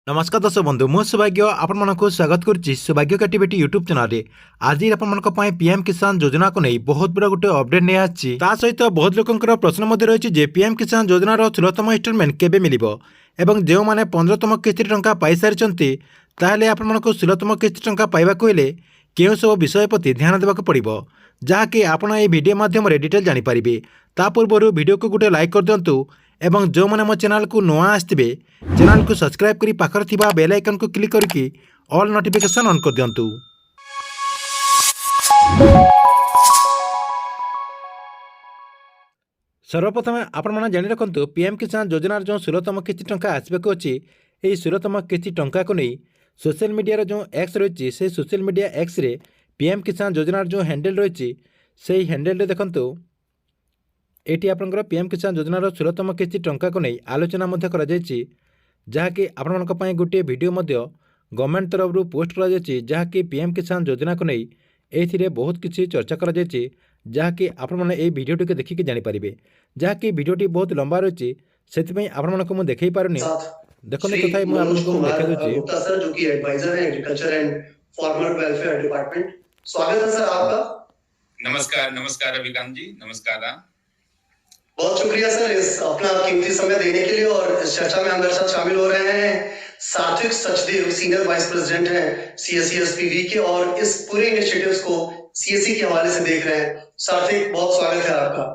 नमस्कार दर्शक बंधु मु सौभाग्य आपण स्वागत करुच्ची सौभाग्य क्रिएटिविटी यूट्यूब चैनल आज आपण पीएम किसान योजना को नहीं बहुत बड़ा गोटे अपडेट नहीं आसी सहित बहुत लोकर प्रश्न रही पीएम किसान योजनार 16तम इन्स्टलमेंट केबे मिलिबो एवं जो मैंने 15तम किस्ती टंका पाई सारी ताहले आपण 16तम किस्ती टंका पाइबाकू हेले केउं सब विषय प्रति ध्यान देवाक पड़िबो जहाँकि आपण ये वीडियो माध्यम डिटेल जानीपारे ता पूर्व वीडियो को गोटे लाइक कर दिंतु एवं जो मैंने मो चैनल को नुआ आसवे चैनल को सब्सक्राइब करी पाखर थिबा बेल आइकन को क्लिक करके ऑल नोटिफिकेशन ऑन कर दिंतु। सर्वप्रथम आपण मैंने जानी रखु पीएम किसान योजनार जो 16तम किस्ती टंका आसवाक अच्छी यही 16तम किस्ती टंका को नहीं सोशल मीडिया जो एक्स रही से social media X ray PM किसान योजनार जो हैंडल रही से हैंडल देखु एटी आपंकर पीएम किसान योजनार 16तम किस्ती टंका को नहीं आलोचना जहाँकि आपण गोटे वीडियो गवर्नमेंट तरफ पोस्ट कर जहाँकि पीएम किसान योजना को नहीं ये बहुत किसी चर्चा कर जहाँकि आपण वीडियोटी को देखिक जानीपारे जहाँकि वीडियोटी बहुत लंबा रही से आपण को देखई पारुनी देखो तथा स्वागत है सर आपका। नमस्कार नमस्कार रविकांत जी, नमस्कार। बहुत शुक्रिया सर इस अपना कीमती समय देने के लिए और इस चर्चा में हमारे साथ शामिल हो रहे हैं सात्विक सचदेव, सीनियर वाइस प्रेसिडेंट हैं CSCSPV के और इस पूरे इनिशिएटिव्स को CSC के हवाले से देख रहे हैं। सात्विक, बहुत स्वागत है आपका।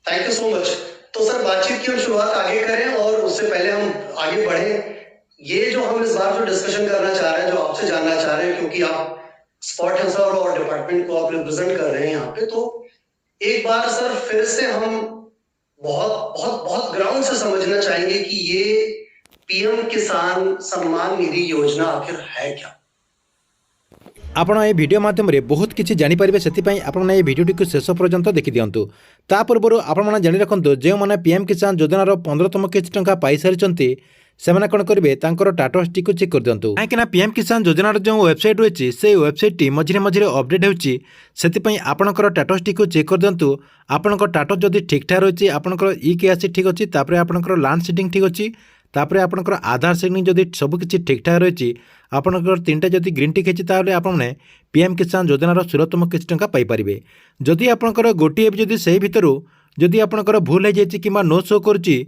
Thank you so much. तो सर बातचीत की हम शुरुआत आगे करें और उससे पहले हम आगे बढ़ें। ये जो हम इस बार जो डिस्कशन करना चाह रहे हैं, जो आपसे जानना चाह रहे हैं, क्योंकि आप स्पॉट है सर और डिपार्टमेंट को आप रिप्रेजेंट कर रहे हैं यहाँ पे, तो एक बार सर फिर से हम बहुत बहुत बहुत ग्राउंड से समझना चाहेंगे कि ये पीएम किसान सम्मान निधि योजना आखिर है क्या। आपण ये वीडियो माध्यम रे बहुत किसी जानीपारे से आपण ये वीडियोटी को शेष पर्यंत देखी दिंतु। ता पूर्व आपण जानी रखु जो मैंने पीएम किसान योजनार 15तम किस्ती टंका पाई सारी सेमाने कौन करेंगे तांकर स्टाटस टी चेक कर दिंतु कहीं पीएम किसान योजनार जो वेबसाइट रही से वेबसाइट टी मझे मझे अपडेट होती आपणकर स्टाटस टी चेक कर दिंतु। आपणकर स्टाटस जदि ठीक ठाक रही आपणकर KYC ठीक अच्छी आपणकर लैंड सीडिंग ठीक अच्छी आपणकर आधार सीडिंग जदि सबकि ठीक ठाक रही आपणकर 3टा जदि ग्रीन टिक होती आपने पीएम किसान योजनार 16तम किस्ती टंका पाइपारे। जदि आपणकर गोटे जदि से भितर जदि आपणकर भूल हो जाए कि नो शो करुच्ची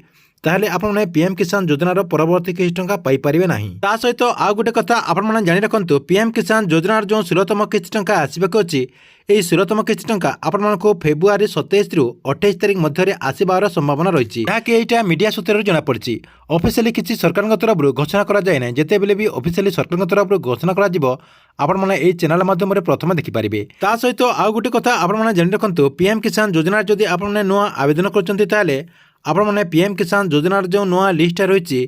ताहले आपने पीएम किसान योजनार परवर्ती किस्ती टंका पाइपारे नहीं। ता सहित आउ गोटे कथा आपण जानी रखु पीएम किसान योजनार जो 16तम किस्ती टंका आसवाक अच्छी यही 16तम किस्ती टंका आपण फेब्रुआरी 27 रु 28 तारिख मध्य आसबार संभावना रही जहाँकि यहाँ मीडिया सूत्र जमापड़ी ऑफिशियली किसी सरकार तरफ घोषणा कराए जिते बेले भी ऑफिशियली सरकार तरफ घोषणा कर चैनल माध्यम प्रथम देखिपारे। ता सहित आउ गोटे कथा आपण जानी रखु पीएम किसान योजनार जदि आपने नुआ आवेदन कर आपण मैंने पीएम किसान योजनार जो नुआ लिस्ट रही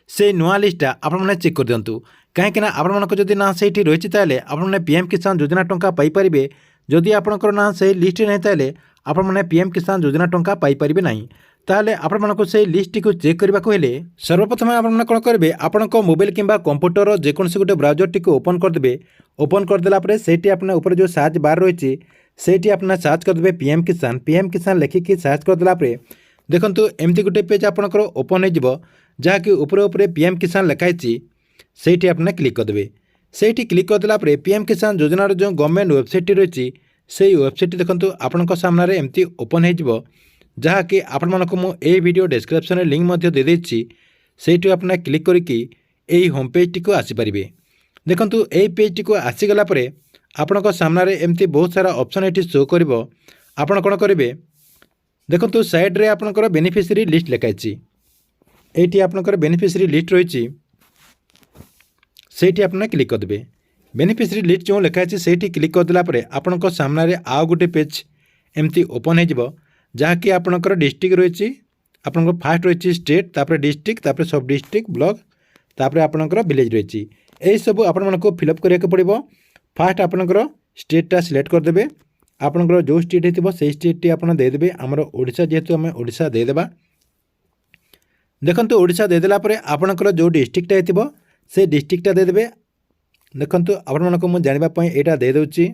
से नुआ लिस्टा आपने चेक कर दिंतु कहीं आपण जदि ना से रही आपने पीएम किसान योजना टंका पाइपारे। जदि आपणकर ना से लिस्ट नहीं ताले आपण मैंने पीएम किसान योजना टंका पाइपारे नहीं। ताहले आपण से लिस्ट को चेक करने को हेले सर्वप्रथम आपण कौन करेंगे आपण मोबाइल किंबा कंप्यूटर जेकोसी गोटे ब्राउजर टी ओपन करदे। ओपन करदेला से आपने ऊपर जो सर्च बार रही से आपने सर्च करदे पीएम किसान लिखिकी सर्च करदेला देखंतु एमती गोटे पेज आपणकर ओपन हो जहाँकि ऊपर ऊपर पीएम किसान लिखाई से आपने क्लिक करदे। से क्लिक करदेला पीएम किसान योजनार जो गवर्नमेंट वेबसाइट रही से वेबसाइट देखंतु आपण सामने एमती ओपन हो जहाँकि आपण मानक मुझे वीडियो डिस्क्रिप्शन लिंक दे देछि से आपने क्लिक करके यही होम पेज टी को आसीपारे। देखंतु यही पेज टी को आसीगला आपण सामने एमती बहुत सारा ऑप्शन ये शो कर आपण कौन करेंगे देखो साइड्रे आपणकर बेनिफिशियरी लिस्ट लिखाई ये आपणकर बेनिफिशियरी लिस्ट रही से आपने क्लिक करदे। बेनिफिशियरी लिस्ट जो लिखाई से क्लिक करदेला आपण सामने आउ गोटे पेज एमती ओपन हो जहाँकि आपणकर डिस्ट्रिक्ट रही आपणकर फास्ट रही स्टेट तापर डिस्ट्रिक्ट तापर सब डिस्ट्रिक्ट ब्लॉक तापर आपणकर विलेज रही यही सब आपण फिलअप करिया पड़िबो। फास्ट आपणकर स्टेटा सिलेक्ट करदेबे आपणकर जो स्टेट हो स्टेट टी आपन देदेबे आमर ओडिशा जेहेतु आम ओडिशा देदेबा। देखंतु ओडिशा देदेला परे आपणकर जो डिस्ट्रिक्टा हो से डिस्ट्रिक्टा देदेबे। देखंतु आपण मानक मु जानिबा पई एटा दे दउची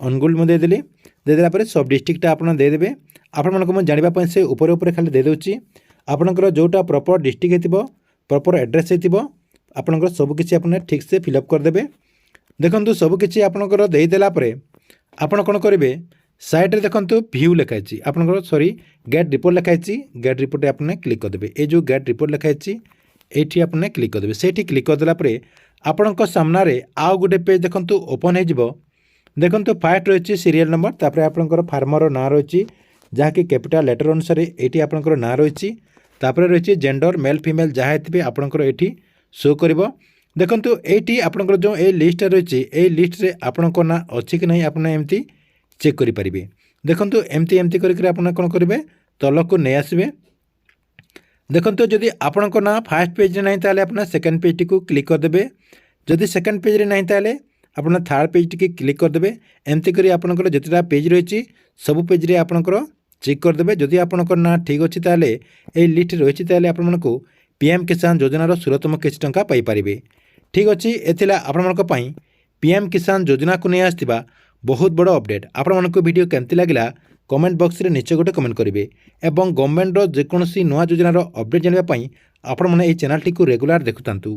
अनुगुल मु देदेली ଦେଇଦେଲା ପରେ ସବ୍ ଡିଷ୍ଟ୍ରିକ୍ଟଟା ଆପଣ ଦେଇଦେବେ। ଆପଣମାନଙ୍କୁ ମୁଁ ଜାଣିବା ପାଇଁ ସେ ଉପରେ ଉପରେ ଖାଲି ଦେଇଦେଉଛି। ଆପଣଙ୍କର ଯେଉଁଟା ପ୍ରପର୍ ଡିଷ୍ଟ୍ରିକ୍ଟ ହେଇଥିବ, ପ୍ରପର୍ ଆଡ୍ରେସ୍ ହେଇଥିବ, ଆପଣଙ୍କର ସବୁକିଛି ଆପଣ ଠିକ୍ସେ ଫିଲ୍ଅପ୍ କରିଦେବେ। ଦେଖନ୍ତୁ ସବୁକିଛି ଆପଣଙ୍କର ଦେଇଦେଲା ପରେ ଆପଣ କ'ଣ କରିବେ, ସାଇଡ଼୍ରେ ଦେଖନ୍ତୁ ଭିୟୁ ଲେଖା ହେଇଛି, ଆପଣଙ୍କର ଗେଟ୍ ରିପୋର୍ଟ ଲେଖା ହେଇଛି। ଗେଟ୍ ରିପୋର୍ଟ ଆପଣ କ୍ଲିକ୍ କରିଦେବେ। এই ଯେଉଁ ଗେଟ୍ ରିପୋର୍ଟ ଲେଖା ହେଇଛି এইଠି ଆପଣ କ୍ଲିକ୍ କରିଦେବେ। ସେଇଠି କ୍ଲିକ୍ କରିଦେଲା ପରେ ଆପଣଙ୍କ ସାମ୍ନାରେ ଆଉ ଗୋଟେ ପେଜ୍ ଦେଖନ୍ତୁ ଓପନ୍ ହେଇଯିବ। ଦେଖନ୍ତୁ ଫାର୍ଷ୍ଟ ରହିଛି ସିରିଏଲ୍ ନମ୍ବର, ତାପରେ ଆପଣଙ୍କର ଫାର୍ମର ନାଁ ରହିଛି ଯାହାକି କ୍ୟାପିଟାଲ୍ ଲେଟର୍ ଅନୁସାରେ ଏଇଠି ଆପଣଙ୍କର ନାଁ ରହିଛି। ତାପରେ ରହିଛି ଜେଣ୍ଡର ମେଲ୍ ଫିମେଲ୍ ଯାହା ହେଇଥିବେ ଆପଣଙ୍କର ଏଇଠି ଶୋ କରିବ। ଦେଖନ୍ତୁ এইଠି ଆପଣଙ୍କର ଯେଉଁ এই লিষ্টটা ରହିଛି, এই লিଷ୍ଟରେ ଆପଣଙ୍କ ନାଁ ଅଛି କି ନାହିଁ ଆପଣ ଏମିତି ଚେକ୍ କରିପାରିବେ। ଦେଖନ୍ତୁ ଏମିତି କରିକି ଆପଣ କ'ଣ କରିବେ, ତଳକୁ ନେଇ ଆସିବେ। ଦେଖନ୍ତୁ ଯଦି ଆପଣଙ୍କ ନାଁ ଫାର୍ଷ୍ଟ ପେଜ୍ରେ ନାହିଁ ତାହେଲେ ଆପଣ ସେକେଣ୍ଡ ପେଜ୍ଟିକୁ କ୍ଲିକ୍ କରିଦେବେ। ଯଦି ସେକେଣ୍ଡ ପେଜ୍ରେ ନାହିଁ ତାହେଲେ ଆପଣ ଥାର୍ଡ଼ ପେଜ୍ଟିକି କ୍ଲିକ୍ କରିଦେବେ। ଏମିତି କରି ଆପଣଙ୍କର ଯେତେଟା ପେଜ୍ ରହିଛି ସବୁ ପେଜ୍ରେ ଆପଣଙ୍କର ଚେକ୍ କରିଦେବେ। ଯଦି ଆପଣଙ୍କର ନାଁ ଠିକ୍ ଅଛି ତାହେଲେ এই লিଷ୍ଟ ରହିଛି ତାହେଲେ ଆପଣମାନଙ୍କୁ PM କିଷାନ ଯୋଜନାର 16ତମ କିସ୍ତି ଟଙ୍କା ପାଇପାରିବେ। ଠିକ୍ ଅଛି, ଏଥିଲା ଆପଣମାନଙ୍କ ପାଇଁ PM କିଷାନ ଯୋଜନାକୁ ନେଇ ଆସିଥିବା ବହୁତ ବଡ଼ ଅପଡ଼େଟ୍। ଆପଣମାନଙ୍କୁ ଭିଡ଼ିଓ କେମିତି ଲାଗିଲା କମେଣ୍ଟ ବକ୍ସରେ ନିଶ୍ଚୟ ଗୋଟେ କମେଣ୍ଟ କରିବେ ଏବଂ ଗଭର୍ଣ୍ଣମେଣ୍ଟର ଯେକୌଣସି ନୂଆ ଯୋଜନାର ଅପଡ଼େଟ୍ ଜାଣିବା ପାଇଁ ଆପଣମାନେ ଏହି ଚ୍ୟାନେଲଟିକୁ ରେଗୁଲାର ଦେଖୁଥାନ୍ତୁ।